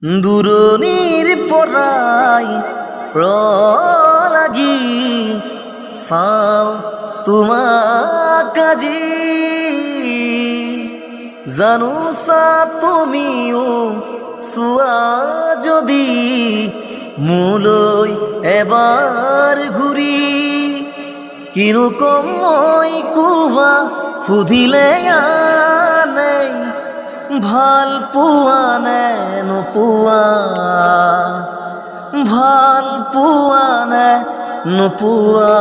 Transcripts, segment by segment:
দূৰণিৰ পৰাই লাগি চাওঁ তোমাক আজি জানোছা তুমিও চোৱা যদি মোলৈ এবাৰ ঘূৰি কিনো কম মই কোৱা সুধিলে আনে ভাল পোৱা নে নোপোৱা ভাল পোৱা নে নোপোৱা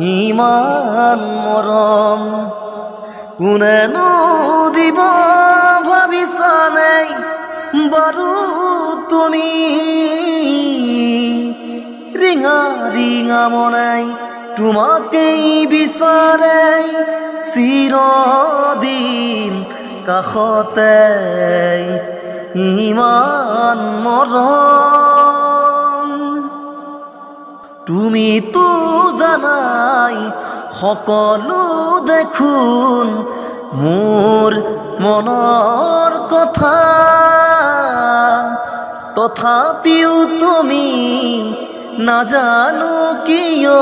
ইমান মৰম কোনেনো দিব ভাবিছানে বাৰু তুমি ৰিঙা ৰিঙা মনাই তোমাকেই বিচাৰে চিৰদিন কাষতে ইমান মৰম তুমিতো জানাই সকলো দেখোন মোৰ মনৰ কথা তথাপিও তুমি নাজানো কিয়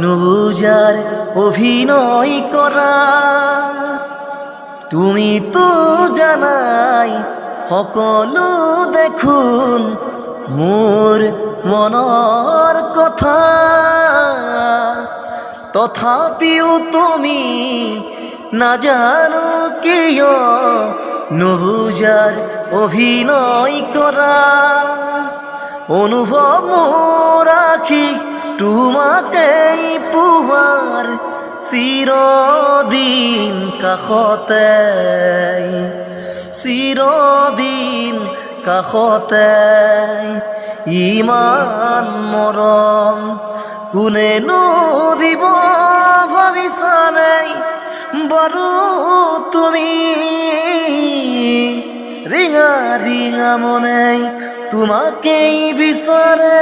নুবুজাৰ অভিনয় কৰা তুমিতো জানাই সকলো দেখোন মোৰ মনৰ কথা তথাপিও তুমি নাজানো কিয় নুবুজাৰ অভিনয় কৰা অনুভৱ মোৰ ৰাখি তোমাকেই পোৱাৰ চিৰদিন কাষতে চিৰদিন কাষতে ইমান মৰম কোনেনো দিব ভাবিছানে বাৰু তুমি ৰিঙা ৰিঙা মনে তোমাকেই বিচাৰে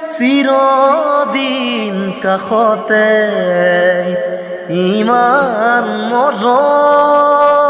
চিৰদিন কাষতে ইমান মৰম